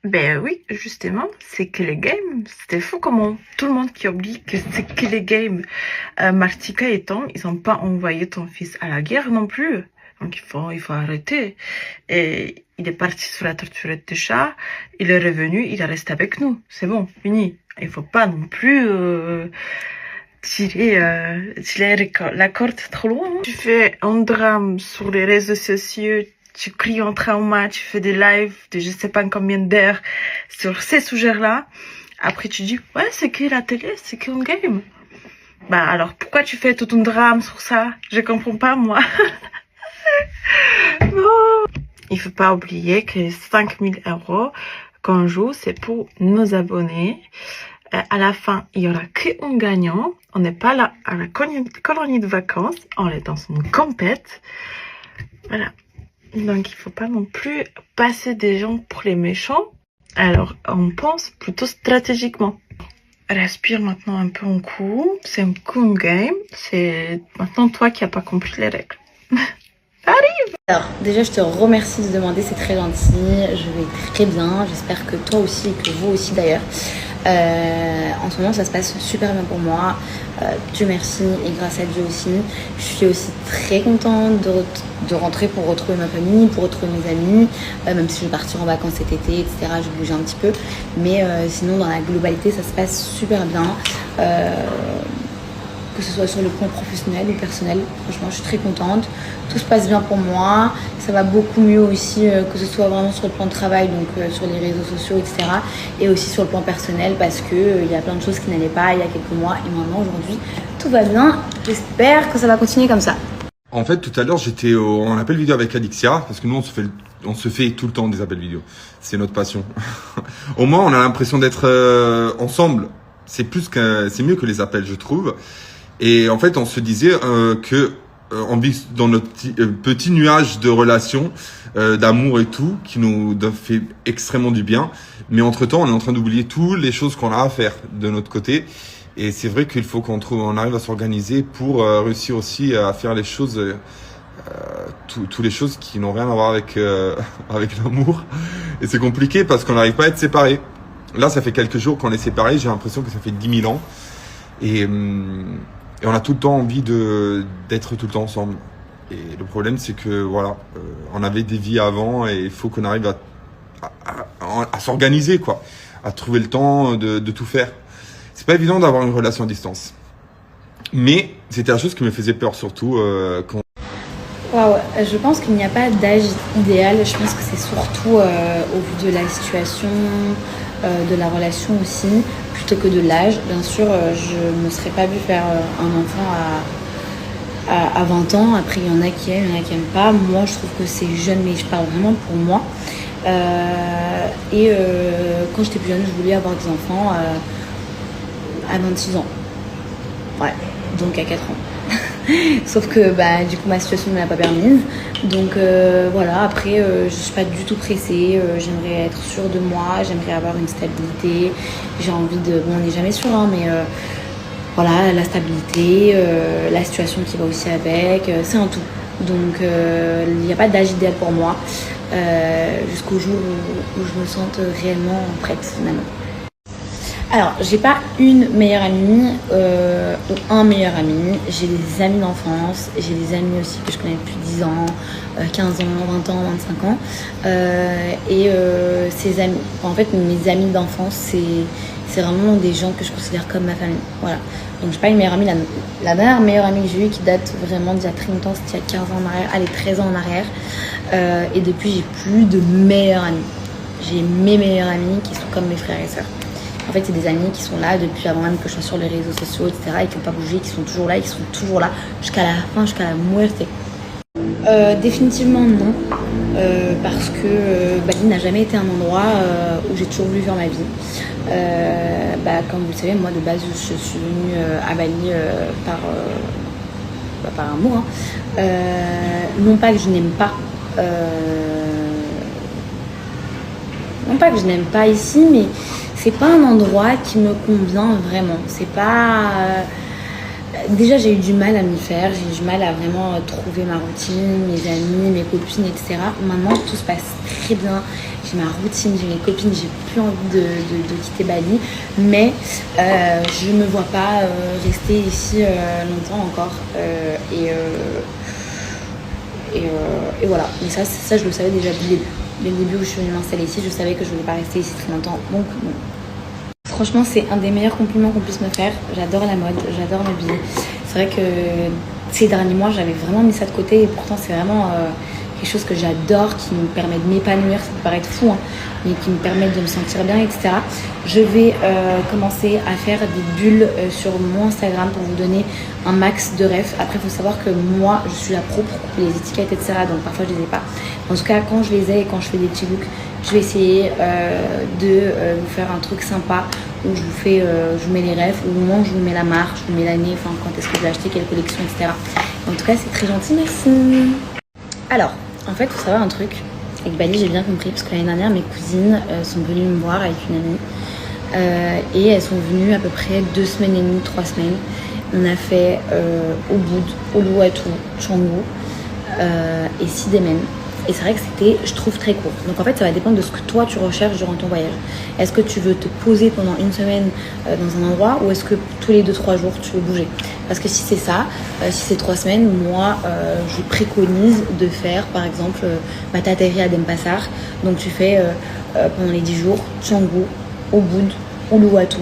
Ben oui, justement, c'est que les games. C'était fou comment tout le monde qui oublie que c'est que les games. Martika et Tom, ils n'ont pas envoyé ton fils à la guerre non plus. Donc il faut arrêter. Et il est parti sur la torturette de chat, il est revenu, il est resté avec nous. C'est bon, fini. Il faut pas non plus tirer la corde trop loin. Tu fais un drame sur les réseaux sociaux, tu cries en trauma, tu fais des lives de je sais pas combien d'heures sur ces sujets-là. Après, tu dis, ouais, c'est que la télé, c'est qu'un game. Bah, alors, pourquoi tu fais tout un drame sur ça? Je comprends pas, moi. Non. Il faut pas oublier que les 5000 € qu'on joue, c'est pour nos abonnés. À la fin, il y aura qu'un gagnant. On n'est pas là à la colonie de vacances. On est dans une compète. Voilà. Donc, il faut pas non plus passer des gens pour les méchants. Alors, on pense plutôt stratégiquement. Respire maintenant un peu en coup. C'est un cool game. C'est maintenant toi qui n'as pas compris les règles. Arrive! Alors, déjà, je te remercie de demander, c'est très gentil. Je vais très bien. J'espère que toi aussi et que vous aussi d'ailleurs. En ce moment, ça se passe super bien pour moi. Dieu merci et grâce à Dieu aussi. Je suis aussi très contente de rentrer pour retrouver ma famille, pour retrouver mes amis. Même si je vais partir en vacances cet été, etc. Je vais bouger un petit peu. Mais sinon, dans la globalité, ça se passe super bien. Que ce soit sur le plan professionnel ou personnel. Franchement, je suis très contente. Tout se passe bien pour moi. Ça va beaucoup mieux aussi, que ce soit vraiment sur le plan de travail, donc sur les réseaux sociaux, etc. Et aussi sur le plan personnel parce que il y a plein de choses qui n'allaient pas il y a quelques mois. Et maintenant, aujourd'hui, tout va bien. J'espère que ça va continuer comme ça. En fait, tout à l'heure, j'étais en appel vidéo avec Alixia, parce que nous, on se fait tout le temps des appels vidéo. C'est notre passion. Au moins, on a l'impression d'être ensemble. C'est mieux que les appels, je trouve. Et en fait, on se disait que on vit dans notre petit nuage de relations, d'amour et tout, qui nous fait extrêmement du bien. Mais entre-temps, on est en train d'oublier toutes les choses qu'on a à faire de notre côté. Et c'est vrai qu'il faut on arrive à s'organiser pour réussir aussi à faire les choses, toutes les choses qui n'ont rien à voir avec avec l'amour. Et c'est compliqué parce qu'on n'arrive pas à être séparés. Là, ça fait quelques jours qu'on est séparés. J'ai l'impression que ça fait 10 000 ans. Et on a tout le temps envie d'être tout le temps ensemble. Et le problème, c'est que voilà, on avait des vies avant et il faut qu'on arrive à s'organiser, quoi, à trouver le temps de tout faire. C'est pas évident d'avoir une relation à distance. Mais c'était la chose qui me faisait peur surtout quand... Waouh, je pense qu'il n'y a pas d'âge idéal. Je pense que c'est surtout au vu de la situation, de la relation aussi, plutôt que de l'âge. Bien sûr, je ne me serais pas vue faire un enfant à 20 ans. Après, il y en a qui aiment, il y en a qui n'aiment pas. Moi, je trouve que c'est jeune, mais je parle vraiment pour moi. Quand j'étais plus jeune, je voulais avoir des enfants à 26 ans. Ouais, donc à 4 ans. Sauf que du coup ma situation ne m'a pas permise. Donc voilà, après je suis pas du tout pressée. J'aimerais être sûre de moi, j'aimerais avoir une stabilité. J'ai envie de... Bon, on n'est jamais sûr, hein, mais voilà, la stabilité, la situation qui va aussi avec, c'est un tout. Donc il n'y a pas d'âge idéal pour moi jusqu'au jour où je me sente réellement prête finalement. Alors, j'ai pas une meilleure amie ou un meilleur ami. J'ai des amis d'enfance, j'ai des amis aussi que je connais depuis 10 ans, 15 ans, 20 ans, 25 ans. Ces amis, en fait, mes amis d'enfance, c'est vraiment des gens que je considère comme ma famille. Voilà. Donc, j'ai pas une meilleure amie. La dernière meilleure amie que j'ai eue qui date vraiment d'il y a très longtemps, c'était il y a 15 ans en arrière, allez, 13 ans en arrière. Et depuis, j'ai plus de meilleurs amis. J'ai mes meilleurs amis qui sont comme mes frères et sœurs. En fait, c'est des amis qui sont là depuis avant même que je sois sur les réseaux sociaux, etc. Et qui n'ont pas bougé, qui sont toujours là, et qui sont toujours là jusqu'à la fin, jusqu'à la muerte. Définitivement non, parce que Bali n'a jamais été un endroit où j'ai toujours voulu faire ma vie. Comme vous le savez, moi de base, je suis venue à Bali par amour. Hein. Non pas que je n'aime pas. Non pas que je n'aime pas ici, mais c'est pas un endroit qui me convient vraiment. C'est pas déjà j'ai eu du mal à m'y faire, j'ai eu du mal à vraiment trouver ma routine, mes amis, mes copines, etc. Maintenant tout se passe très bien, j'ai ma routine, j'ai mes copines, j'ai plus envie de quitter Bali, mais je me vois pas rester ici longtemps encore. Et voilà, mais ça je le savais déjà dès le début où je suis venue m'installer ici, je savais que je voulais pas rester ici très longtemps, donc bon. Franchement, c'est un des meilleurs compliments qu'on puisse me faire. J'adore la mode, j'adore m'habiller. C'est vrai que ces derniers mois, j'avais vraiment mis ça de côté et pourtant, c'est vraiment quelque chose que j'adore, qui me permet de m'épanouir. Ça peut paraître fou, hein, mais qui me permet de me sentir bien, etc. Je vais commencer à faire des bulles sur mon Instagram pour vous donner un max de refs. Après, il faut savoir que moi, je suis la pro pour couper les étiquettes, etc. Donc parfois, je les ai pas. En tout cas, quand je les ai et quand je fais des petits looks, je vais essayer de vous faire un truc sympa où je vous mets les refs, ou au moment où je vous mets la marque, je vous mets l'année, enfin quand est-ce que j'ai acheté, quelle collection, etc. En tout cas, c'est très gentil, merci. Alors, en fait, il faut savoir un truc. Avec Bali, j'ai bien compris, parce que l'année dernière, mes cousines sont venues me voir avec une amie. Et elles sont venues à peu près 2 semaines et demie, 3 semaines. On a fait Ubud, Uluwatu, Canggu et Sidemen. Et c'est vrai que c'était, je trouve, très court. Donc en fait, ça va dépendre de ce que toi tu recherches durant ton voyage. Est-ce que tu veux te poser pendant 1 semaine dans un endroit, ou est-ce que tous les 2-3 jours tu veux bouger? Parce que si c'est ça, si c'est 3 semaines, moi je préconise de faire par exemple t'atterris à Denpasar. Donc tu fais pendant les 10 jours Canggu, Ubud, Uluwatu,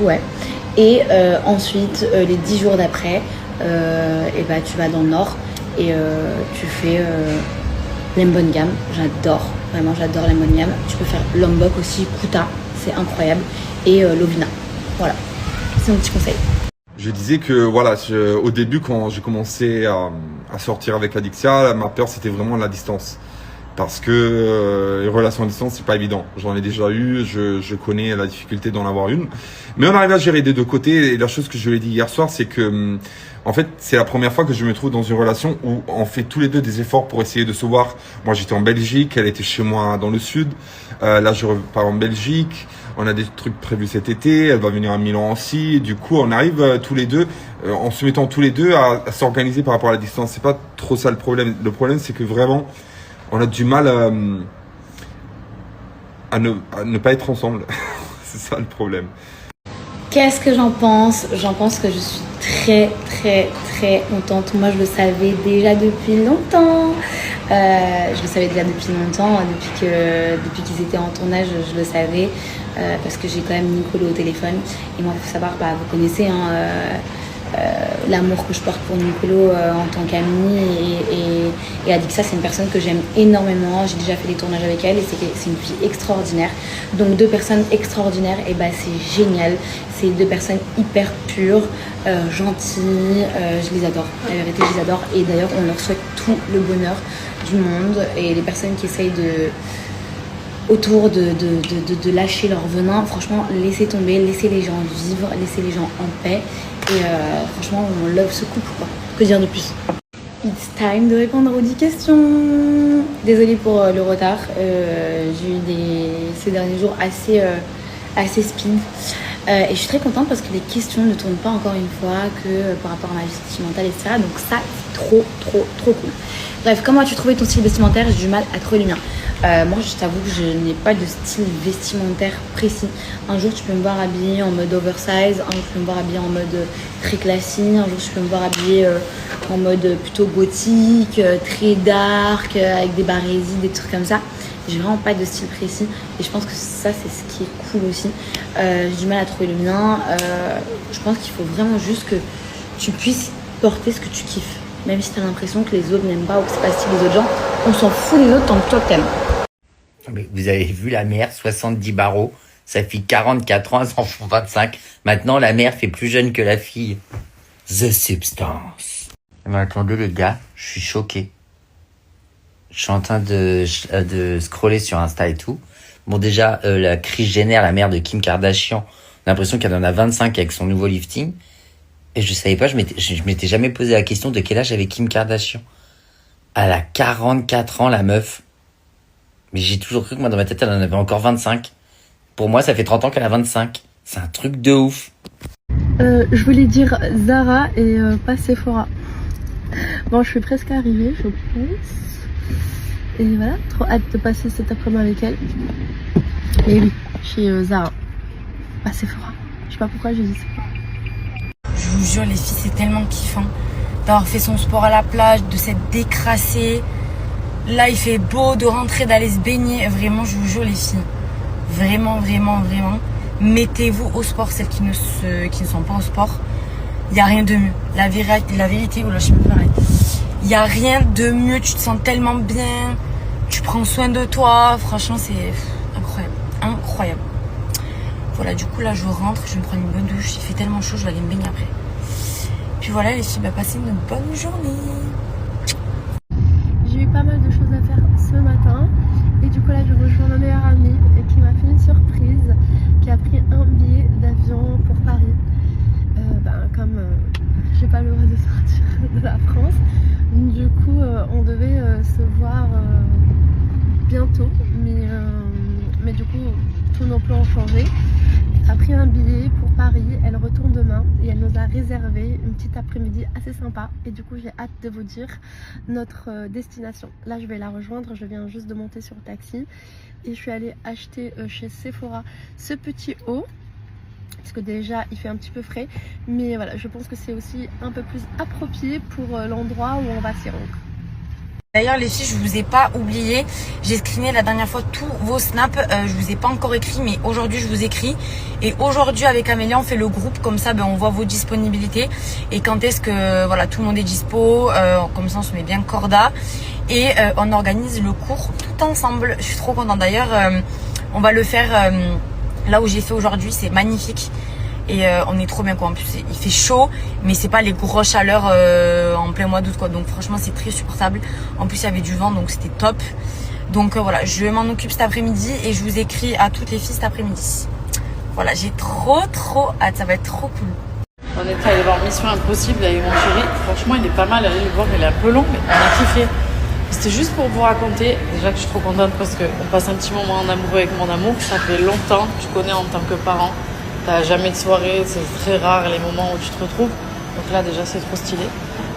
ouais. Et ensuite les 10 jours d'après, tu vas dans le nord. Et tu fais l'Embongam, j'adore, vraiment j'adore l'Embongam. Tu peux faire Lombok aussi, Kuta, c'est incroyable, et Lovina. Voilà, c'est mon petit conseil. Je disais que voilà, au début quand j'ai commencé à sortir avec Adixia, ma peur c'était vraiment la distance. Parce que les relations à distance, c'est pas évident. J'en ai déjà eu, je connais la difficulté d'en avoir une. Mais on arrive à gérer des deux côtés. Et la chose que je lui ai dit hier soir, c'est que en fait, c'est la première fois que je me trouve dans une relation où on fait tous les deux des efforts pour essayer de se voir. Moi, j'étais en Belgique, elle était chez moi dans le sud. Là, je repars en Belgique. On a des trucs prévus cet été. Elle va venir à Milan aussi. Du coup, on arrive tous les deux, en se mettant tous les deux à s'organiser par rapport à la distance. C'est pas trop ça le problème. Le problème, c'est que vraiment, on a du mal à ne pas être ensemble. C'est ça le problème. Qu'est-ce que j'en pense? J'en pense que je suis très très très contente. Moi je le savais déjà depuis longtemps. Depuis qu'ils étaient en tournage, je le savais. Parce que j'ai quand même Nicolo au téléphone. Et moi, il faut savoir, vous connaissez l'amour que je porte pour Nicolo en tant qu'amie. Et Adixia, c'est une personne que j'aime énormément. J'ai déjà fait des tournages avec elle et c'est une fille extraordinaire. Donc 2 personnes extraordinaires, et c'est génial. C'est 2 personnes hyper pures, gentilles. Je les adore. La vérité, je les adore. Et d'ailleurs, on leur souhaite tout le bonheur du monde. Et les personnes qui essayent autour de lâcher leur venin, franchement, laissez tomber, laissez les gens vivre, laissez les gens en paix. Et franchement, on love ce couple, quoi. Que dire de plus? It's time de répondre aux 10 questions. Désolée pour le retard. J'ai eu ces derniers jours assez speed. Et je suis très contente parce que les questions ne tournent pas encore une fois que par rapport à ma vie sentimentale, etc. Donc ça, c'est trop cool. Bref, comment as-tu trouvé ton style vestimentaire? J'ai du mal à trouver le mien. Moi, je t'avoue que je n'ai pas de style vestimentaire précis. Un jour, tu peux me voir habillée en mode oversize. Un jour, tu peux me voir habillée en mode très classique. Un jour, tu peux me voir habillée en mode plutôt gothique, très dark, avec des barésies, des trucs comme ça. J'ai vraiment pas de style précis. Et je pense que ça, c'est ce qui est cool aussi. J'ai du mal à trouver le mien. Je pense qu'il faut vraiment juste que tu puisses porter ce que tu kiffes. Même si tu as l'impression que les autres n'aiment pas ou que c'est pas le style des autres gens, on s'en fout des autres tant que toi t'aimes. Mais vous avez vu la mère, 70 barreaux, sa fille 44 ans, elles en font 25. Maintenant, la mère fait plus jeune que la fille. The Substance. Mais attendez les gars, je suis choqué. Je suis en train de scroller sur Insta et tout. Bon déjà, la Kris Jenner, la mère de Kim Kardashian, j'ai l'impression qu'elle en a 25 avec son nouveau lifting. Et je savais pas, je m'étais jamais posé la question de quel âge avait Kim Kardashian. Elle a 44 ans, la meuf. Mais j'ai toujours cru que moi, dans ma tête, elle en avait encore 25. Pour moi, ça fait 30 ans qu'elle a 25. C'est un truc de ouf. Je voulais dire Zara et pas Sephora. Bon, je suis presque arrivée, je pense. Et voilà, trop hâte de passer cet après-midi avec elle. Mais oui, chez Zara, pas Sephora. Je sais pas pourquoi j'ai dit Sephora. Je vous jure, les filles, c'est tellement kiffant d'avoir fait son sport à la plage, de s'être décrassé. Là, il fait beau, de rentrer, d'aller se baigner. Vraiment, je vous jure, les filles. Vraiment, vraiment, vraiment. Mettez-vous au sport, celles qui ne sont pas au sport. Il n'y a rien de mieux. La vérité, oula, je sais même pas. Il n'y a rien de mieux. Tu te sens tellement bien. Tu prends soin de toi. Franchement, c'est incroyable. Incroyable. Voilà, du coup, là, je rentre. Je vais me prendre une bonne douche. Il fait tellement chaud, je vais aller me baigner après. Puis voilà, les filles, passez une bonne journée. J'ai eu pas mal de choses à faire ce matin. Et du coup, là, je rejoins ma meilleure amie qui m'a fait une surprise, qui a pris un billet d'avion pour Paris. Comme j'ai pas le droit de sortir de la France, du coup, on devait se voir bientôt. Mais du coup, tous nos plans ont changé. Elle a pris un billet pour Paris, elle retourne demain et elle nous a réservé une petite après-midi assez sympa. Et du coup, j'ai hâte de vous dire notre destination. Là, je vais la rejoindre, je viens juste de monter sur le taxi et je suis allée acheter chez Sephora ce petit haut. Parce que déjà il fait un petit peu frais, mais voilà, je pense que c'est aussi un peu plus approprié pour l'endroit où on va s'y rendre. D'ailleurs, les filles, je vous ai pas oublié. J'ai screené la dernière fois tous vos snaps. Je vous ai pas encore écrit, mais aujourd'hui je vous écris. Et aujourd'hui avec Amélia, on fait le groupe, comme ça on voit vos disponibilités et quand est-ce que voilà tout le monde est dispo. Comme ça on se met bien corda et on organise le cours tout ensemble. Je suis trop contente. D'ailleurs, on va le faire là où j'ai fait aujourd'hui. C'est magnifique. Et on est trop bien quoi. En plus il fait chaud, mais c'est pas les grosses chaleurs en plein mois d'août quoi. Donc franchement c'est très supportable. En plus il y avait du vent donc c'était top. Donc voilà, je m'en occupe cet après-midi et je vous écris à toutes les filles cet après-midi. Voilà, j'ai trop hâte, ça va être trop cool. On est allé voir Mission Impossible avec mon chéri. Franchement il est pas mal, allez le voir, il est un peu long mais on a kiffé. C'était juste pour vous raconter, déjà que je suis trop contente parce qu'on passe un petit moment en amoureux avec mon amour. Ça fait longtemps que je connais en tant que parent. T'as jamais de soirée, c'est très rare les moments où tu te retrouves. Donc là déjà c'est trop stylé.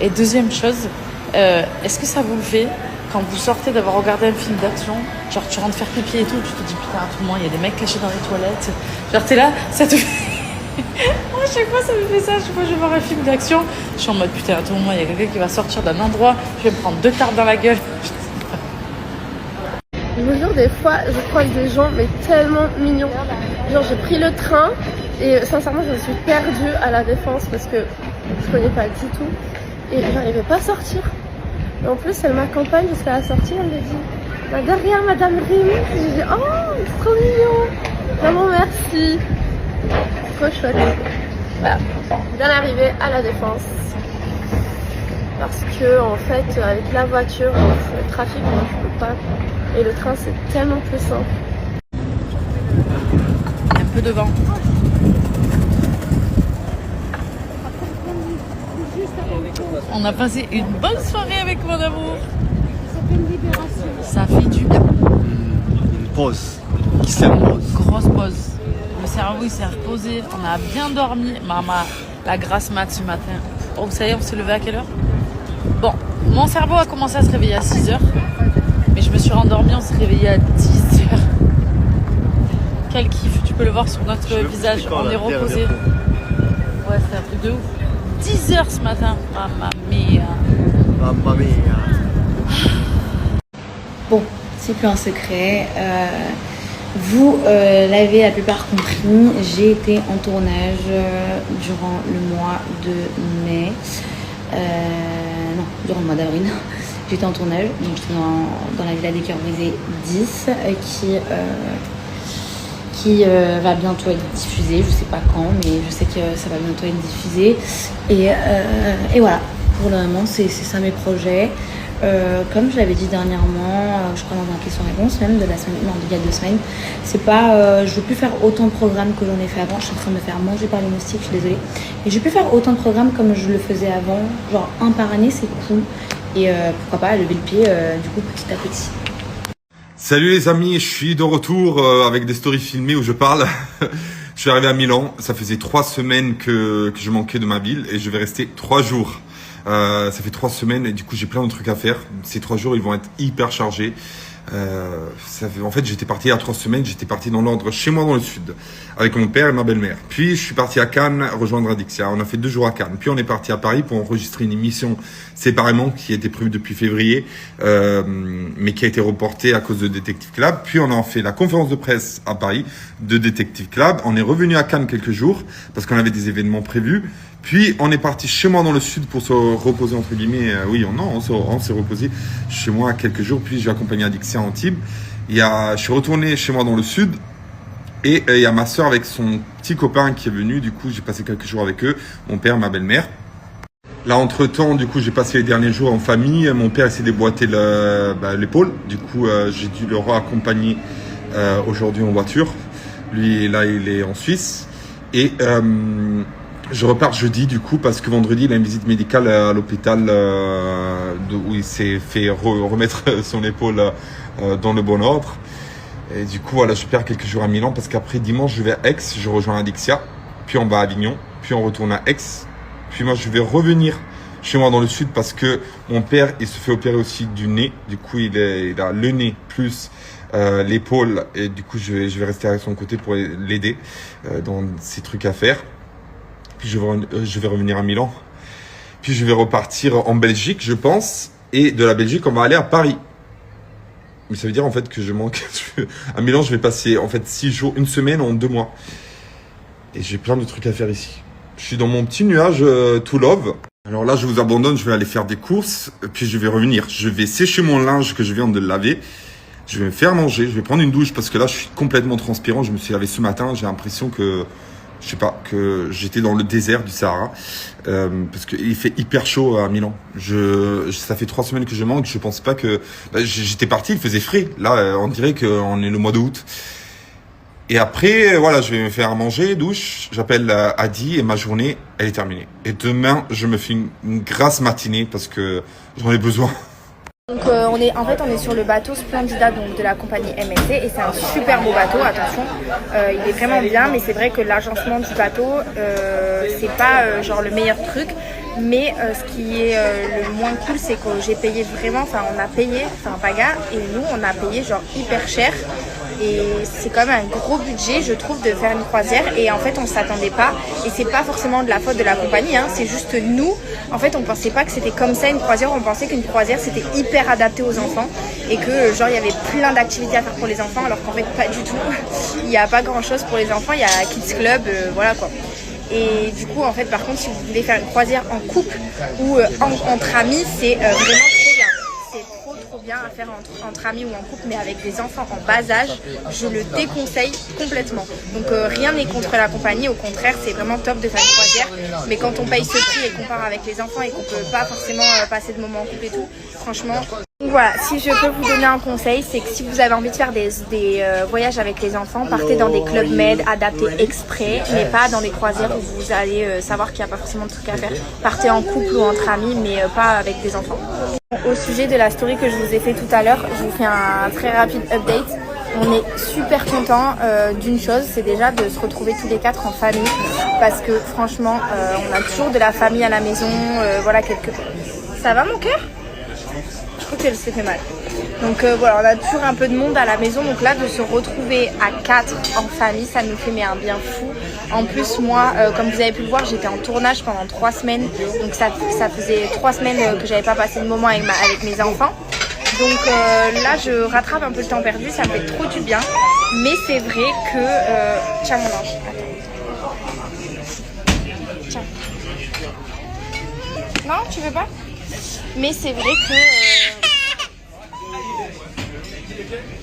Et deuxième chose, est-ce que ça vous le fait quand vous sortez d'avoir regardé un film d'action, genre tu rentres faire pipi et tout, tu te dis putain à tout moment il y a des mecs cachés dans les toilettes. Genre t'es là, ça te fait... Moi à chaque fois ça me fait ça, chaque fois je vais voir un film d'action, je suis en mode putain à tout moment il y a quelqu'un qui va sortir d'un endroit, je vais me prendre 2 tartes dans la gueule. Je vous jure, des fois, je croise des gens, mais tellement mignons. Genre, j'ai pris le train et sincèrement, je me suis perdue à la Défense parce que je connais pas du tout et j'arrivais pas à sortir. Et en plus, elle m'accompagne jusqu'à la sortie. Elle me dit bah, derrière Madame Rim. J'ai dit oh, c'est trop mignon. Vraiment merci. Trop chouette. Voilà, bien arrivée à la Défense. Parce que en fait, avec la voiture, le trafic, moi, je peux pas. Et le train, c'est tellement plus simple. Un peu de vent. On a passé une bonne soirée avec mon amour. Ça fait du bien. Une pause. Qui s'impose. Grosse pause. Le cerveau il s'est reposé. On a bien dormi. Maman, la grasse mat ce matin. Oh, ça y est, on s'est levé à quelle heure? Bon, mon cerveau a commencé à se réveiller à 6h. Mais je me suis rendormie, on s'est réveillé à 10h. Quel kiff, tu peux le voir sur notre visage, on est reposé. Ouais, c'est un truc de ouf. 10h ce matin, mamma mia. Mamma mia. Bon, c'est plus un secret. Vous l'avez la plupart compris, j'ai été en tournage durant le mois de mai. Non, durant le mois d'avril. J'étais en tournage, donc j'étais dans la Villa des Cœurs Brisés 10 qui va bientôt être diffusée. Je sais pas quand, mais je sais que ça va bientôt être diffusé. Et voilà, pour le moment c'est ça mes projets. Comme je l'avais dit dernièrement, je crois dans un question-réponse même de la semaine, non, il y a 2 semaines, c'est pas, je veux plus faire autant de programmes que j'en ai fait avant. Je suis en train de me faire manger par les moustiques, je suis désolée. Et je veux plus faire autant de programmes comme je le faisais avant, genre un par année, c'est cool. Et pourquoi pas lever le pied du coup petit à petit. Salut les amis, je suis de retour avec des stories filmées où je parle. Je suis arrivé à Milan, ça faisait 3 semaines que je manquais de ma ville et je vais rester 3 jours. Ça fait 3 semaines et du coup j'ai plein de trucs à faire. Ces 3 jours ils vont être hyper chargés. En fait j'étais parti il y a 3 semaines, j'étais parti dans l'ordre chez moi dans le sud avec mon père et ma belle-mère. Puis je suis parti à Cannes rejoindre Adixia. On a fait 2 jours à Cannes. Puis on est parti à Paris pour enregistrer une émission séparément qui était prévue depuis février, mais qui a été reportée à cause de Detective Club. Puis on a fait la conférence de presse à Paris de Detective Club. On est revenu à Cannes quelques jours parce qu'on avait des événements prévus. Puis on est parti chez moi dans le sud pour se reposer entre guillemets. On s'est reposé chez moi quelques jours. Puis j'ai accompagné Adixia en Antibes. Je suis retourné chez moi dans le sud. Et il y a ma soeur avec son petit copain qui est venu. Du coup, j'ai passé quelques jours avec eux. Mon père, ma belle-mère. Là, entre-temps, du coup, j'ai passé les derniers jours en famille. Mon père s'est déboîté l'épaule. Du coup, j'ai dû le raccompagner aujourd'hui en voiture. Lui, là, il est en Suisse. Et je repars jeudi, du coup, parce que vendredi, il a une visite médicale à l'hôpital où il s'est fait remettre son épaule dans le bon ordre. Et du coup, voilà, je perds quelques jours à Milan parce qu'après, dimanche, je vais à Aix, je rejoins Adixia. Puis on va à Avignon, puis on retourne à Aix. Puis moi, je vais revenir chez moi dans le sud parce que mon père, il se fait opérer aussi du nez. Du coup, il a le nez plus l'épaule. Et du coup, je vais rester à son côté pour l'aider dans ses trucs à faire. Puis je vais revenir à Milan. Puis je vais repartir en Belgique, je pense. Et de la Belgique, on va aller à Paris. Mais ça veut dire en fait que je manque. À Milan, je vais passer en fait 6 jours, une semaine en 2 mois. Et j'ai plein de trucs à faire ici. Je suis dans mon petit nuage to love. Alors là, je vous abandonne, je vais aller faire des courses. Puis je vais revenir. Je vais sécher mon linge que je viens de laver. Je vais me faire manger. Je vais prendre une douche parce que là, je suis complètement transpirant. Je me suis lavé ce matin. J'ai l'impression que... Je sais pas, que j'étais dans le désert du Sahara parce qu'il fait hyper chaud à Milan. Ça fait 3 semaines que je manque. Je pense pas que j'étais parti, il faisait frais. Là, on dirait qu'on est le mois d'août. Et après, voilà, je vais me faire manger, douche. J'appelle Adi et ma journée, elle est terminée. Et demain, je me fais une grasse matinée parce que j'en ai besoin. Donc on est sur le bateau Splendida donc de la compagnie MSC et c'est un super beau bateau, attention, il est vraiment bien, mais c'est vrai que l'agencement du bateau c'est pas genre le meilleur truc, mais ce qui est le moins cool c'est que j'ai payé vraiment, on a payé, Paga et nous on a payé genre hyper cher. Et c'est quand même un gros budget, je trouve, de faire une croisière. Et en fait, on ne s'attendait pas. Et c'est pas forcément de la faute de la compagnie, hein. C'est juste nous. En fait, on pensait pas que c'était comme ça une croisière. On pensait qu'une croisière, c'était hyper adapté aux enfants. Et que, genre, il y avait plein d'activités à faire pour les enfants. Alors qu'en fait, pas du tout. Il n'y a pas grand-chose pour les enfants. Il y a Kids Club, voilà quoi. Et du coup, en fait, par contre, si vous voulez faire une croisière en couple ou entre amis, c'est vraiment trop bien. C'est trop bien à faire entre amis ou en couple, mais avec des enfants en bas âge, je le déconseille complètement. Donc rien n'est contre la compagnie, au contraire, c'est vraiment top de faire une croisière. Mais quand on paye ce prix et qu'on part avec les enfants et qu'on peut pas forcément passer de moments en couple et tout, franchement... Donc voilà, si je peux vous donner un conseil, c'est que si vous avez envie de faire des voyages avec les enfants, partez dans des clubs med adaptés exprès, mais pas dans des croisières où vous allez savoir qu'il n'y a pas forcément de trucs à faire. Partez en couple ou entre amis, mais pas avec des enfants. Au sujet de la story que je vous ai fait tout à l'heure, je vous fais un très rapide update. On est super contents d'une chose, c'est déjà de se retrouver tous les 4 en famille, parce que franchement, on a toujours de la famille à la maison, voilà quelques... Ça va mon cœur ? Je crois qu'elle s'est fait mal. Donc voilà, on a toujours un peu de monde à la maison. Donc là, de se retrouver à 4 en famille, ça nous fait un bien fou. En plus, moi, comme vous avez pu le voir, j'étais en tournage pendant 3 semaines. Donc ça faisait 3 semaines que j'avais pas passé de moment avec mes enfants. Donc là, je rattrape un peu le temps perdu. Ça me fait trop du bien. Mais c'est vrai que... Tiens mon ange, attends. Tiens. Non, tu veux pas ? Mais c'est vrai que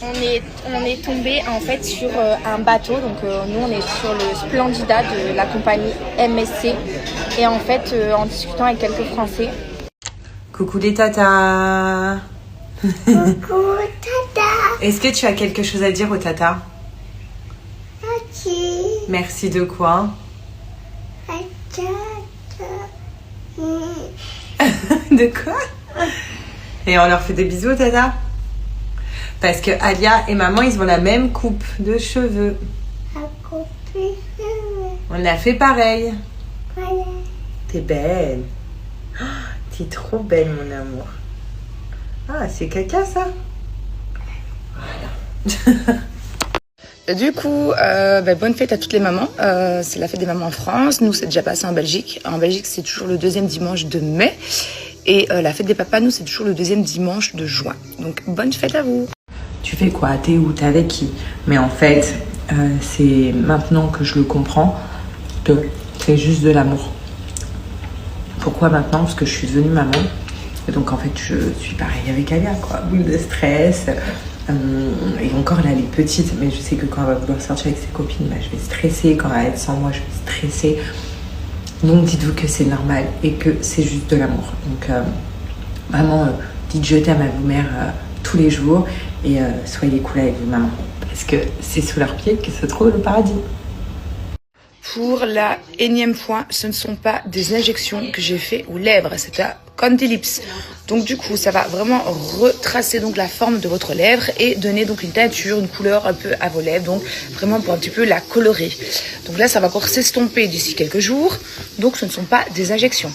on est tombé en fait sur un bateau. Donc nous on est sur le Splendida de la compagnie MSC. Et en fait en discutant avec quelques Français. Coucou les tatas. Coucou tata. Est-ce que tu as quelque chose à dire aux tatas? Merci. Merci de quoi? De quoi? Et on leur fait des bisous, tata? Parce que Alia et maman, ils ont la même coupe de cheveux. La copine. On a fait pareil. Voilà. T'es belle. Oh, t'es trop belle, mon amour. Ah, c'est caca, ça? Du coup, bonne fête à toutes les mamans. C'est la fête des mamans en France. Nous, c'est déjà passé en Belgique. En Belgique, c'est toujours le deuxième dimanche de mai. Et la fête des papas, nous, c'est toujours le deuxième dimanche de juin. Donc, bonne fête à vous. Tu fais quoi? T'es où? T'es avec qui? Mais en fait, c'est maintenant que je le comprends que c'est juste de l'amour. Pourquoi maintenant? Parce que je suis devenue maman. Et donc, en fait, je suis pareil avec Alia, quoi. Boule de stress. Et encore, là, elle est petite. Mais je sais que quand elle va vouloir sortir avec ses copines, bah, je vais stresser. Quand elle va être sans moi, je vais stresser. Donc, dites-vous que c'est normal et que c'est juste de l'amour. Donc, vraiment, dites je t'aime à vos mères tous les jours. Et soyez cool avec vos mamans. Parce que c'est sous leurs pieds que se trouve le paradis. Pour la énième fois, ce ne sont pas des injections que j'ai fait aux lèvres, c'est à Condylips. Donc du coup, ça va vraiment retracer donc la forme de votre lèvre et donner donc une teinture, une couleur un peu à vos lèvres, donc vraiment pour un petit peu la colorer. Donc là, ça va encore s'estomper d'ici quelques jours, donc ce ne sont pas des injections.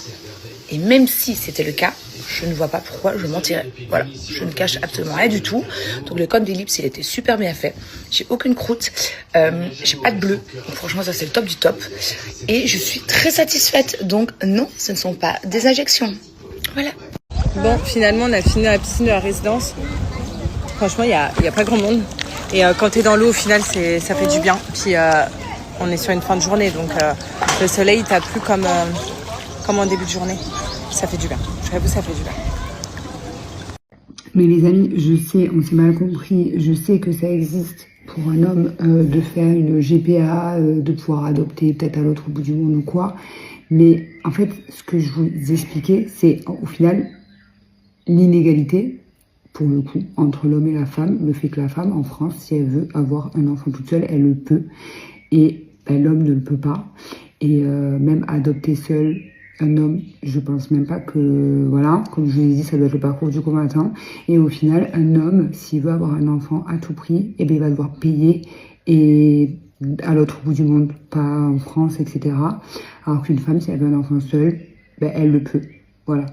Et même si c'était le cas, je ne vois pas pourquoi je mentirais. Voilà, je ne cache absolument rien du tout. Donc le Condylips, il était super bien fait. J'ai aucune croûte, j'ai pas de bleu. Donc franchement, ça c'est le top du top. Et je suis très satisfaite. Donc non, ce ne sont pas des injections. Voilà. Bon, finalement, on a fini à la piscine de la résidence. Franchement, il y a pas grand monde. Et quand t'es dans l'eau, au final, ça fait du bien. Puis on est sur une fin de journée, donc le soleil t'a plu comme en début de journée. Ça fait du bien. J'avoue, ça fait du bien. Mais les amis, je sais, on s'est mal compris, je sais que ça existe pour un homme de faire une GPA, de pouvoir adopter peut-être à l'autre bout du monde ou quoi. Mais en fait, ce que je vous expliquais, c'est au final l'inégalité, pour le coup, entre l'homme et la femme. Le fait que la femme, en France, si elle veut avoir un enfant toute seule, elle le peut. Et l'homme ne le peut pas. Et même adopter seul un homme, je pense même pas que, voilà, comme je vous l'ai dit, ça doit être le parcours du combattant. Et au final, un homme, s'il veut avoir un enfant à tout prix, eh bien, il va devoir payer et à l'autre bout du monde, pas en France, etc. Alors qu'une femme, si elle veut un enfant seul, ben, elle le peut. Voilà.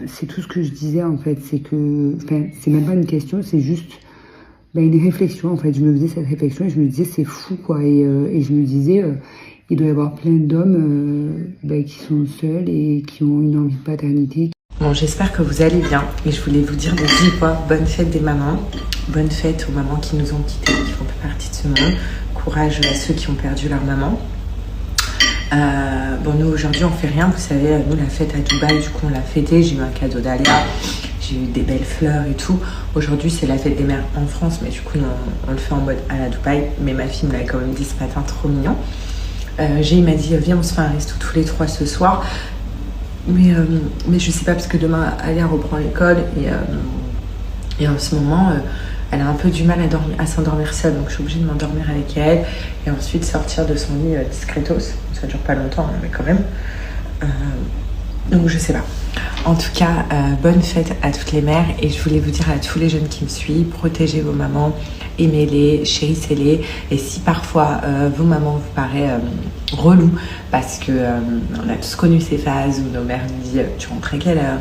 C'est tout ce que je disais, en fait. C'est que, enfin, c'est même pas une question, c'est juste une réflexion, en fait. Je me faisais cette réflexion et je me disais, c'est fou, quoi. Et je me disais, il doit y avoir plein d'hommes qui sont seuls et qui ont une envie de paternité. Bon, j'espère que vous allez bien. Et je voulais vous dire de vive voix, bonne fête des mamans. Bonne fête aux mamans qui nous ont quittés, qui font plus partie de ce monde. Courage à ceux qui ont perdu leur maman. Bon, nous, aujourd'hui, on fait rien. Vous savez, nous, la fête à Dubaï, du coup, on l'a fêtée. J'ai eu un cadeau d'Alia. J'ai eu des belles fleurs et tout. Aujourd'hui, c'est la fête des mères en France. Mais du coup, on le fait en mode à la Dubaï. Mais ma fille me l'a quand même dit ce matin, trop mignon. Il m'a dit, viens, on se fait un resto tous les trois ce soir. Mais je sais pas, parce que demain, Alia reprend l'école. Et en ce moment, elle a un peu du mal à s'endormir seule. Donc, je suis obligée de m'endormir avec elle. Et ensuite, sortir de son lit discretos. Ça dure pas longtemps, mais quand même. Donc, je sais pas. En tout cas, bonne fête à toutes les mères. Et je voulais vous dire à tous les jeunes qui me suivent, protégez vos mamans, aimez-les, chérissez-les. Et si parfois vos mamans vous paraissent relou, parce que on a tous connu ces phases où nos mères nous disent tu rentres à quelle heure?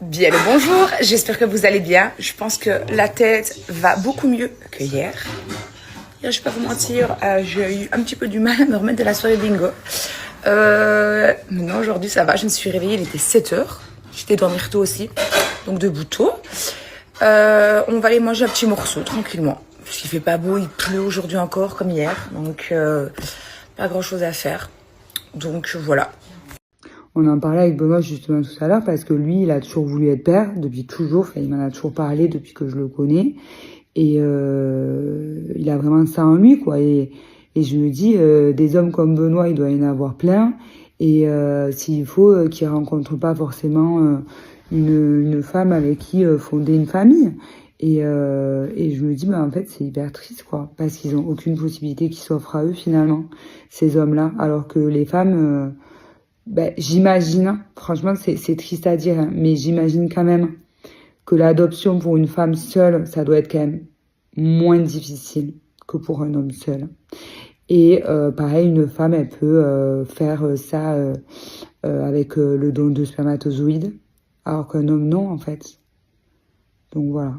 Bien le bonjour, j'espère que vous allez bien. Je pense que la tête va beaucoup mieux que hier. Hier, je vais pas vous mentir, j'ai eu un petit peu du mal à me remettre de la soirée bingo. Maintenant, aujourd'hui, ça va. Je me suis réveillée, il était 7h. J'étais dormir tôt aussi, donc debout tôt. On va aller manger un petit morceau, tranquillement. Parce qu'il fait pas beau, il pleut aujourd'hui encore, comme hier. Donc, pas grand-chose à faire. Donc, voilà. On en parlait avec Benoît justement tout à l'heure parce que lui, il a toujours voulu être père, depuis toujours. Enfin, il m'en a toujours parlé depuis que je le connais. Et il a vraiment ça en lui, quoi. Et je me dis, des hommes comme Benoît, il doit y en avoir plein. Et s'il faut, qu'il rencontre pas forcément une femme avec qui fonder une famille. Et je me dis, en fait, c'est hyper triste, quoi. Parce qu'ils ont aucune possibilité qui s'offre à eux, finalement, ces hommes-là. Alors que les femmes... j'imagine, franchement c'est triste à dire, mais j'imagine quand même que l'adoption pour une femme seule, ça doit être quand même moins difficile que pour un homme seul. Et pareil, une femme, elle peut faire ça avec le don de spermatozoïdes, alors qu'un homme, non, en fait. Donc voilà.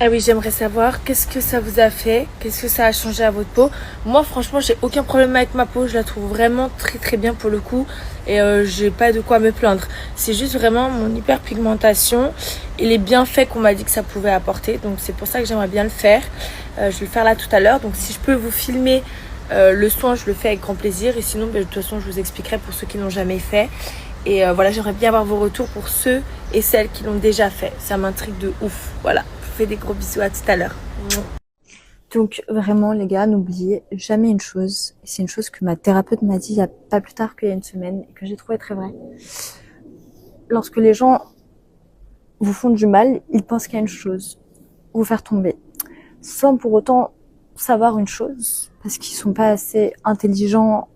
Ah oui, j'aimerais savoir qu'est-ce que ça vous a fait, qu'est-ce que ça a changé à votre peau. Moi franchement j'ai aucun problème avec ma peau, je la trouve vraiment très très bien pour le coup et j'ai pas de quoi me plaindre. C'est juste vraiment mon hyperpigmentation et les bienfaits qu'on m'a dit que ça pouvait apporter, donc c'est pour ça que j'aimerais bien le faire. Je vais le faire là tout à l'heure, donc si je peux vous filmer le soin, je le fais avec grand plaisir et sinon de toute façon je vous expliquerai pour ceux qui n'ont jamais fait. Et voilà, j'aimerais bien avoir vos retours pour ceux et celles qui l'ont déjà fait, ça m'intrigue de ouf, voilà. Je vous fais des gros bisous, à tout à l'heure. Donc vraiment les gars, n'oubliez jamais une chose, et c'est une chose que ma thérapeute m'a dit il y a pas plus tard qu'il y a une semaine et que j'ai trouvé très vrai. Lorsque les gens vous font du mal, ils pensent qu'il y a une chose, vous faire tomber, sans pour autant savoir une chose, parce qu'ils sont pas assez intelligents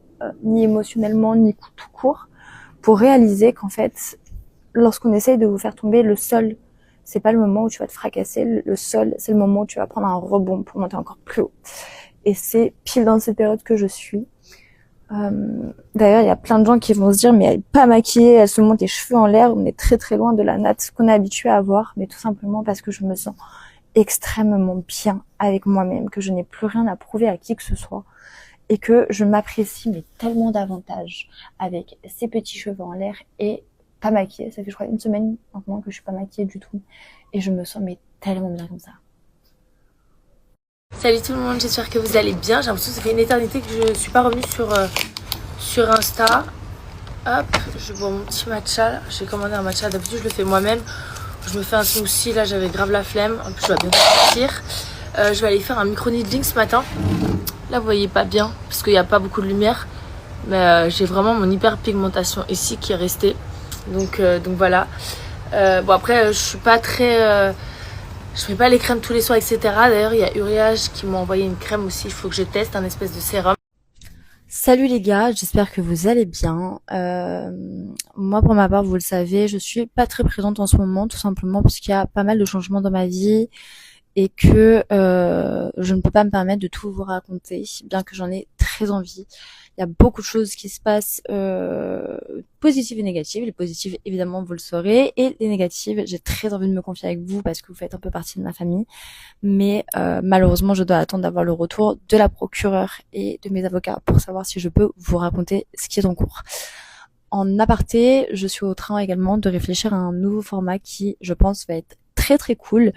ni émotionnellement ni tout court pour réaliser qu'en fait, lorsqu'on essaye de vous faire tomber, le sol, c'est pas le moment où tu vas te fracasser, le sol, c'est le moment où tu vas prendre un rebond pour monter encore plus haut. Et c'est pile dans cette période que je suis. D'ailleurs, il y a plein de gens qui vont se dire, mais elle est pas maquillée, elle se monte les cheveux en l'air, on est très très loin de la natte qu'on est habitué à avoir, mais tout simplement parce que je me sens extrêmement bien avec moi-même, que je n'ai plus rien à prouver à qui que ce soit, et que je m'apprécie mais tellement davantage avec ces petits cheveux en l'air et pas maquillée. Ça fait je crois une semaine maintenant que je suis pas maquillée du tout et je me sens mais tellement bien comme ça. Salut tout le monde, j'espère que vous allez bien. J'ai l'impression que ça fait une éternité que je suis pas revenue sur Insta. Hop, je bois mon petit matcha. J'ai commandé un matcha, d'habitude je le fais moi-même. Je me fais un smoothie, là j'avais grave la flemme. En plus je vais bientôt sortir. Je vais aller faire un micro-needling ce matin. Là vous voyez pas bien parce qu'il n'y a pas beaucoup de lumière. Mais j'ai vraiment mon hyperpigmentation ici qui est restée. Donc voilà. Bon après je suis pas très je fais pas les crèmes tous les soirs, etc. D'ailleurs il y a Uriage qui m'a envoyé une crème aussi, il faut que je teste, un espèce de sérum. Salut les gars, j'espère que vous allez bien. Moi pour ma part, vous le savez, je suis pas très présente en ce moment, tout simplement parce qu'il y a pas mal de changements dans ma vie et que je ne peux pas me permettre de tout vous raconter, bien que j'en ai très envie. Il y a beaucoup de choses qui se passent, positives et négatives. Les positives, évidemment, vous le saurez. Et les négatives, j'ai très envie de me confier avec vous parce que vous faites un peu partie de ma famille. Mais malheureusement, je dois attendre d'avoir le retour de la procureure et de mes avocats pour savoir si je peux vous raconter ce qui est en cours. En aparté, je suis au train également de réfléchir à un nouveau format qui, je pense, va être très très cool.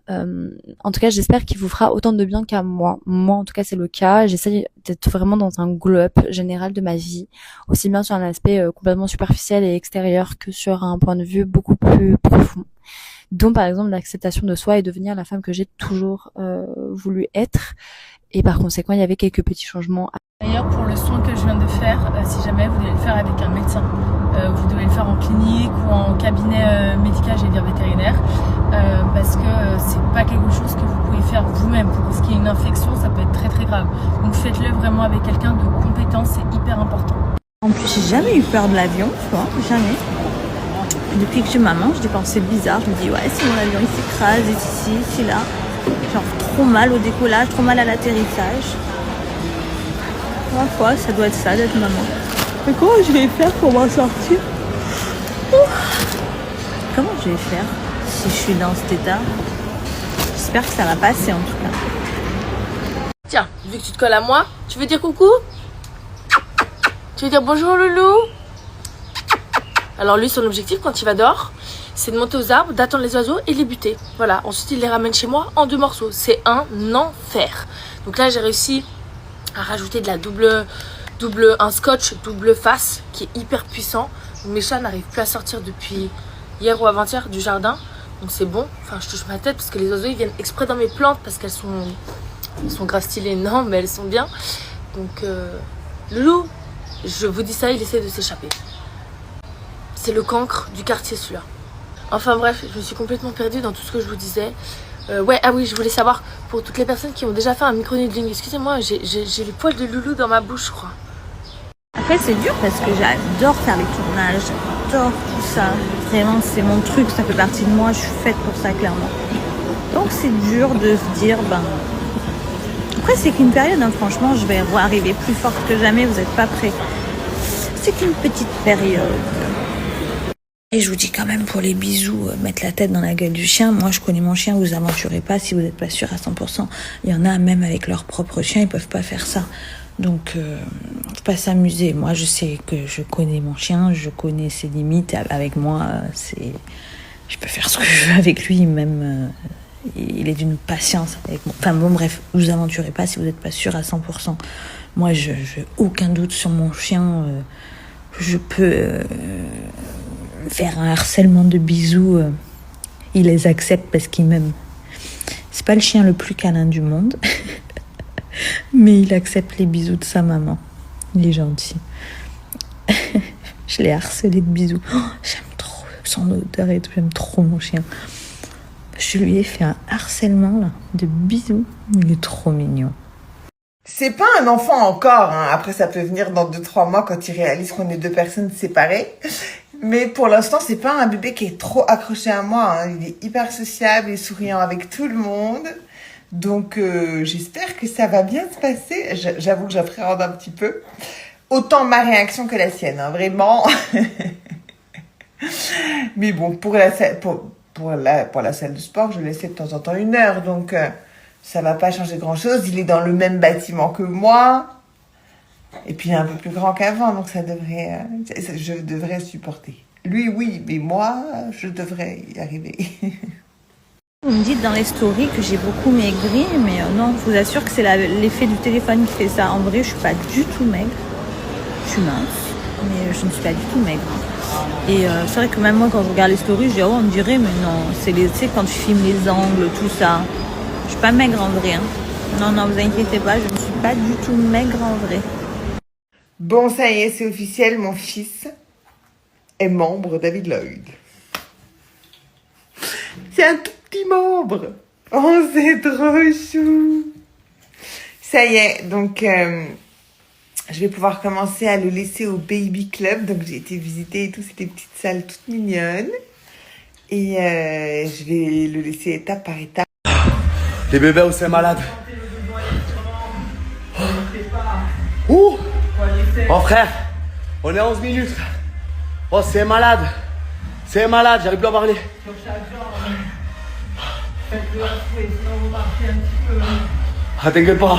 En tout cas, j'espère qu'il vous fera autant de bien qu'à moi. Moi, en tout cas, c'est le cas. J'essaie d'être vraiment dans un glow-up général de ma vie, aussi bien sur un aspect complètement superficiel et extérieur que sur un point de vue beaucoup plus profond. Dont, par exemple, l'acceptation de soi et devenir la femme que j'ai toujours voulu être. Et par conséquent, il y avait quelques petits changements. D'ailleurs, pour le soin que je viens de faire, si jamais vous devez le faire avec un médecin, vous devez le faire en clinique ou en cabinet médical, j'allais dire vétérinaire, parce que c'est pas quelque chose que vous pouvez faire vous-même. Pour ce qui est une infection, ça peut être très très grave. Donc faites-le vraiment avec quelqu'un de compétent, c'est hyper important. En plus, j'ai jamais eu peur de l'avion, tu vois, jamais. Depuis que je suis maman, je dis quand c'est bizarre, je me dis ouais, si mon avion il s'écrase, ici, ici, là. Genre trop mal au décollage, trop mal à l'atterrissage. Ma foi, ça doit être ça d'être maman. Mais comment je vais faire pour m'en sortir? Comment je vais faire si je suis dans cet état? J'espère que ça va passer en tout cas. Tiens, vu que tu te colles à moi, tu veux dire coucou? Tu veux dire bonjour loulou? Alors lui, son objectif quand il va dehors, c'est de monter aux arbres, d'attendre les oiseaux et les buter. Voilà, ensuite il les ramène chez moi en 2 morceaux. C'est un enfer. Donc là j'ai réussi à rajouter de la un scotch double face qui est hyper puissant. Mes chats n'arrivent plus à sortir depuis hier ou avant-hier du jardin. Donc c'est bon, enfin je touche ma tête parce que les oiseaux ils viennent exprès dans mes plantes parce qu'elles sont grave stylées, non mais elles sont bien. Donc Loulou, je vous dis ça, il essaie de s'échapper. C'est le cancre du quartier celui-là. Enfin bref, je me suis complètement perdue dans tout ce que je vous disais. Ouais, ah oui, je voulais savoir, pour toutes les personnes qui ont déjà fait un micro-needling, excusez-moi, j'ai les poils de Loulou dans ma bouche, je crois. Après, c'est dur parce que j'adore faire les tournages, j'adore tout ça. Vraiment, c'est mon truc, ça fait partie de moi, je suis faite pour ça, clairement. Donc, c'est dur de se dire, Après, c'est qu'une période, hein, franchement, je vais arriver plus forte que jamais, vous n'êtes pas prêts. C'est qu'une petite période. Et je vous dis quand même pour les bisous, mettre la tête dans la gueule du chien. Moi, je connais mon chien, vous aventurez pas si vous n'êtes pas sûr à 100%. Il y en a même avec leur propre chien, ils peuvent pas faire ça. Donc, faut pas s'amuser. Moi, je sais que je connais mon chien, je connais ses limites. Avec moi, je peux faire ce que je veux avec lui, même. Il est d'une patience avec moi. Enfin bon, bref, vous aventurez pas si vous n'êtes pas sûr à 100%. Moi, je aucun doute sur mon chien. Je peux faire un harcèlement de bisous. Il les accepte parce qu'il m'aime. C'est pas le chien le plus câlin du monde. Mais il accepte les bisous de sa maman. Il est gentil. Je l'ai harcelé de bisous. Oh, j'aime trop son odeur et tout. J'aime trop mon chien. Je lui ai fait un harcèlement là, de bisous. Il est trop mignon. C'est pas un enfant encore. Hein. Après, ça peut venir dans 2-3 mois quand il réalise qu'on est 2 personnes séparées. Mais pour l'instant, c'est pas un bébé qui est trop accroché à moi. Hein. Il est hyper sociable et souriant avec tout le monde. Donc, j'espère que ça va bien se passer. J'avoue que j'appréhende un petit peu. Autant ma réaction que la sienne, hein, vraiment. Mais bon, pour la salle de sport, je laissais de temps en temps 1 heure. Donc, ça va pas changer grand-chose. Il est dans le même bâtiment que moi. Et puis, il est un peu plus grand qu'avant. Donc, je devrais supporter. Lui, oui. Mais moi, je devrais y arriver. Vous me dites dans les stories que j'ai beaucoup maigri, mais non, je vous assure que c'est l'effet du téléphone qui fait ça. En vrai, je suis pas du tout maigre. Je suis mince, mais je ne suis pas du tout maigre. Et c'est vrai que même moi, quand je regarde les stories, je dis, oh, on dirait, mais non, c'est quand tu filmes les angles, tout ça. Je suis pas maigre en vrai. Hein. Non, vous inquiétez pas, je ne suis pas du tout maigre en vrai. Bon, ça y est, c'est officiel, mon fils est membre David Lloyd. C'est un tout petit membre. Oh, c'est trop chou. Ça y est, donc je vais pouvoir commencer à le laisser au Baby Club. Donc j'ai été visiter et tout, c'était des petites salles toutes mignonnes. Et je vais le laisser étape par étape. Les bébés, où c'est malade. Ouh. Oh frère, on est à 11 minutes. Oh, c'est malade. C'est malade, j'arrive plus à parler. Ah, t'inquiète pas.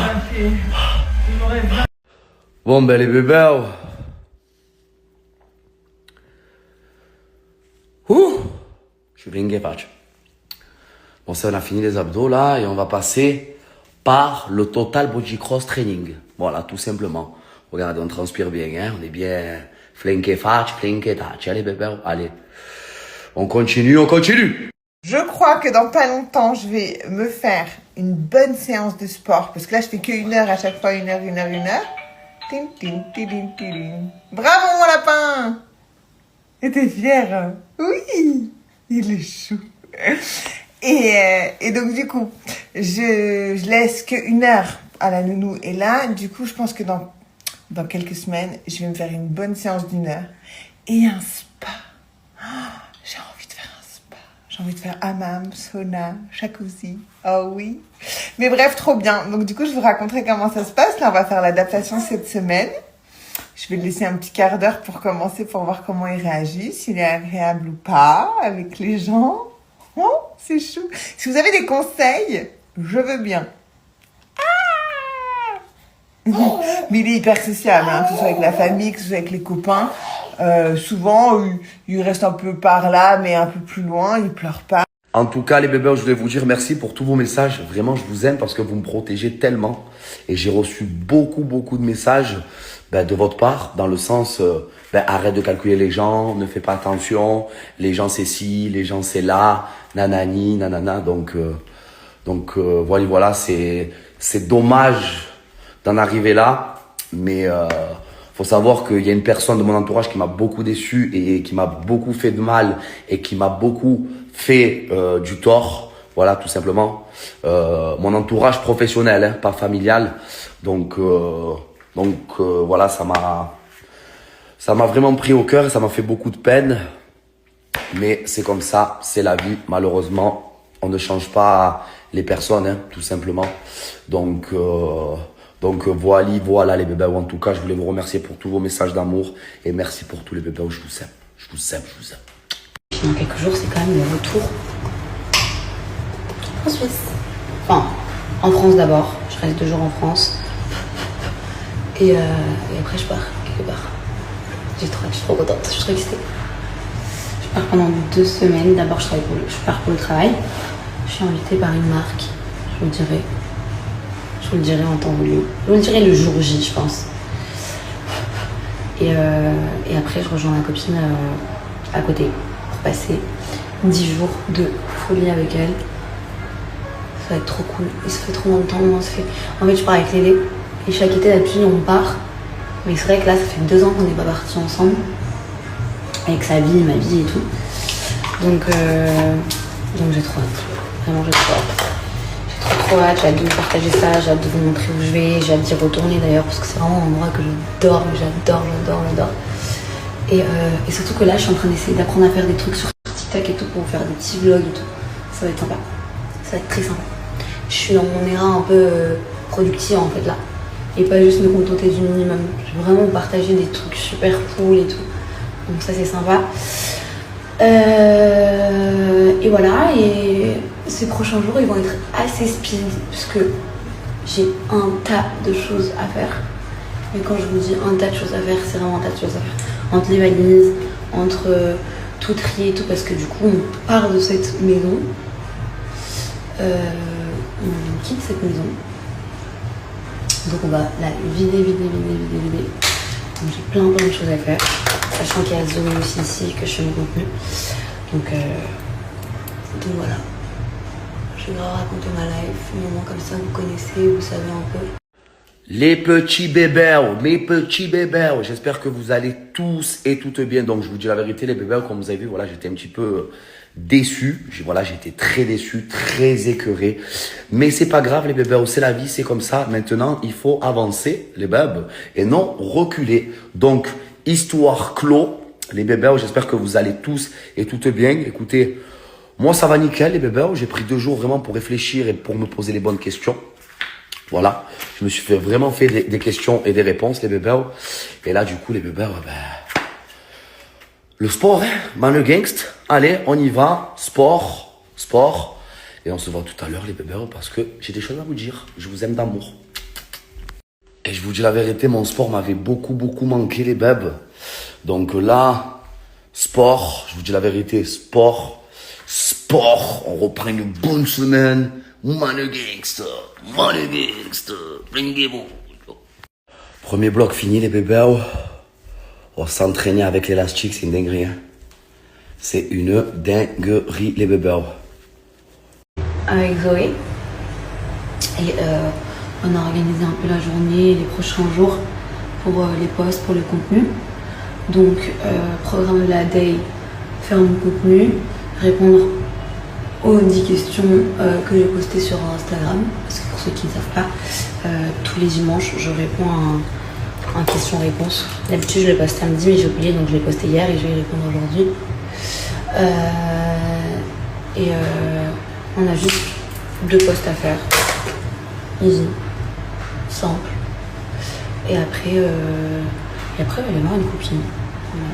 Bon, ben les bébés. Ouh, je suis blingué, patch. Bon, ça, on a fini les abdos là et on va passer par le Total Body Cross Training. Voilà, tout simplement. Regardez, on transpire bien, hein. On est bien flingué, fatch, flingué, touch. Allez, bébé, allez. On continue. Je crois que dans pas longtemps, je vais me faire une bonne séance de sport. Parce que là, je fais que 1 heure à chaque fois, 1 heure. Tin, tin, tin, tin, tin. Bravo, mon lapin! Et t'es fier? Hein? Oui! Il est chou. Et donc, du coup, je laisse que 1 heure à la nounou. Et là, du coup, je pense que dans quelques semaines, je vais me faire une bonne séance d'1 heure. Et un spa. J'ai envie de faire un spa. J'ai envie de faire hammam, sauna, jacuzzi. Oh oui. Mais bref, trop bien. Donc du coup, je vous raconterai comment ça se passe. Là, on va faire l'adaptation cette semaine. Je vais le laisser un petit quart d'heure pour commencer, pour voir comment il réagit, s'il est agréable ou pas avec les gens. Oh, c'est chou. Si vous avez des conseils, je veux bien. Mais il est hyper sociable, hein, que ce soit avec la famille, que ce soit avec les copains. Souvent, il reste un peu par là, mais un peu plus loin, il pleure pas. En tout cas, les bébés, je voulais vous dire merci pour tous vos messages. Vraiment, je vous aime parce que vous me protégez tellement. Et j'ai reçu beaucoup de messages de votre part, dans le sens, arrête de calculer les gens, ne fais pas attention, les gens c'est ci, les gens c'est là, nanani, nanana. Donc voilà, c'est dommage d'en arriver là, mais faut savoir qu'il y a une personne de mon entourage qui m'a beaucoup déçu et qui m'a beaucoup fait de mal et qui m'a beaucoup fait du tort, voilà, tout simplement. Mon entourage professionnel, hein, pas familial. Donc voilà, ça m'a vraiment pris au cœur et ça m'a fait beaucoup de peine. Mais c'est comme ça, c'est la vie, malheureusement. On ne change pas les personnes, hein, tout simplement. Donc voilà les bébés. En tout cas, je voulais vous remercier pour tous vos messages d'amour. Et merci pour tous les bébés. Je vous aime. Je vous aime, je vous aime. Dans quelques jours, c'est quand même le retour en Suisse. Enfin, en France d'abord. Je reste 2 jours en France. Et après, je pars quelque part. Je suis trop contente. Je suis trop excitée. Je pars pendant 2 semaines. D'abord, je pars pour le travail. Je suis invitée par une marque. Je vous le dirai. Je vous le dirai en temps voulu. Je vous le dirai le jour J, je pense. Et après, je rejoins ma copine à côté pour passer 10 jours de folie avec elle. Ça va être trop cool. Et ça fait trop longtemps. En fait, je pars avec Lédé. Et chaque été, d'habitude, on part. Mais c'est vrai que là, ça fait 2 ans qu'on n'est pas partis ensemble. Avec sa vie, ma vie et tout. Donc j'ai trop hâte. Vraiment, j'ai trop hâte. J'ai trop hâte. J'ai hâte de vous partager ça. J'ai hâte de vous montrer où je vais. J'ai hâte d'y retourner d'ailleurs. Parce que c'est vraiment un endroit que j'adore. J'adore. Et surtout que là, je suis en train d'essayer d'apprendre à faire des trucs sur TikTok et tout pour faire des petits vlogs et tout. Ça va être sympa. Ça va être très sympa. Je suis dans mon éra un peu productive en fait là. Et pas juste me contenter du minimum. Je veux vraiment partager des trucs super cool et tout. Donc ça c'est sympa. Et voilà, et ces prochains jours ils vont être assez speed puisque j'ai un tas de choses à faire. Et quand je vous dis un tas de choses à faire, c'est vraiment un tas de choses à faire. Entre les valises, entre tout trier et tout, parce que du coup on part de cette maison. On quitte cette maison. Donc on va la vider. Donc j'ai plein de choses à faire. Sachant qu'il y a Zoé aussi ici, que je fais mon contenu. Donc voilà. Je vais leur raconter ma life, un moment comme ça, vous connaissez, vous savez un peu. Les petits bébés, mes petits bébés, j'espère que vous allez tous et toutes bien. Donc je vous dis la vérité les bébés, comme vous avez vu, voilà, j'étais un petit peu déçu. Voilà, j'étais très déçu, très écœuré. Mais c'est pas grave les bébés, c'est la vie, c'est comme ça. Maintenant, il faut avancer les bébés et non reculer. Donc, histoire clos, les bébés, j'espère que vous allez tous et toutes bien. Écoutez, moi ça va nickel les bébés, j'ai pris 2 jours vraiment pour réfléchir et pour me poser les bonnes questions. Voilà, je me suis vraiment fait des questions et des réponses les bébés. Et là du coup les bébés, le sport, hein, man gangst. Allez, on y va, sport. Et on se voit tout à l'heure les bébés parce que j'ai des choses à vous dire. Je vous aime d'amour. Et je vous dis la vérité, mon sport m'avait beaucoup manqué les bébés. Donc là, sport, je vous dis la vérité, sport, on reprend une bonne semaine. Man gangster, bringez-vous. Premier bloc fini les bébés. On s'entraîner avec l'élastique, c'est une dinguerie. Hein. C'est une dinguerie les bébés. Avec Zoé. Et on a organisé un peu la journée, les prochains jours pour les posts, pour le contenu. Donc, programme de la day, faire mon contenu, répondre aux 10 questions que j'ai postées sur Instagram. Parce que pour ceux qui ne savent pas, tous les dimanches, je réponds à un question-réponse. D'habitude, je le poste samedi, mais j'ai oublié, donc je l'ai posté hier et je vais y répondre aujourd'hui. On a juste 2 posts à faire. Easy, simple. Et après, je vais aller voir une copine. Voilà.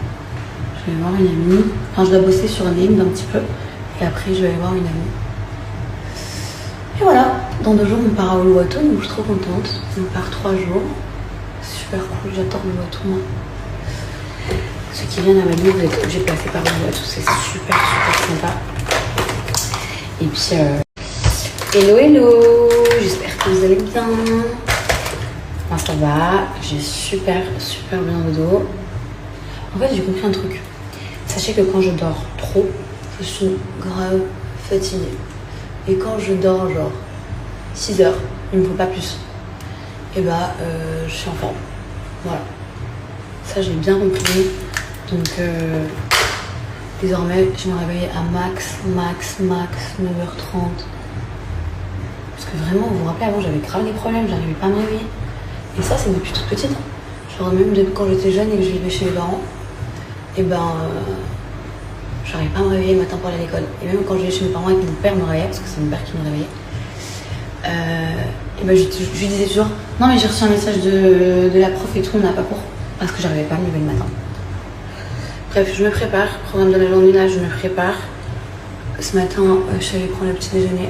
Je vais voir une amie. Enfin, je dois bosser sur LinkedIn un petit peu. Et après, je vais aller voir une amie. Et voilà. Dans 2 jours, on part à Uluwatu, donc je suis trop contente. On part 3 jours. Super cool, j'adore Uluwatu, moi. Ceux qui viennent à Bali, vous êtes obligés de passer par Uluwatu, c'est super sympa. Et puis, hello, j'espère que vous allez bien. Moi ça va, j'ai super bien au dos. En fait j'ai compris un truc. Sachez que quand je dors trop, je suis grave fatiguée. Et quand je dors genre 6 heures, il me faut pas plus. Et je suis en forme. Voilà. Ça j'ai bien compris. Donc désormais je me réveille à max 9h30. Parce que vraiment, vous vous rappelez, avant j'avais grave des problèmes, j'arrivais pas à me réveiller. Et ça, c'est depuis toute petite. Genre même depuis quand j'étais jeune et que je vivais chez mes parents, je j'arrivais pas à me réveiller le matin pour aller à l'école. Et même quand je vais chez mes parents et que mon père me réveillait, parce que c'est mon père qui me réveillait, et ben je lui disais toujours non mais j'ai reçu un message de la prof et tout, on n'a pas cours, parce que j'arrivais pas à me lever le matin. Bref, je me prépare, programme de la journée là, je me prépare. Ce matin, je suis allée prendre le petit déjeuner.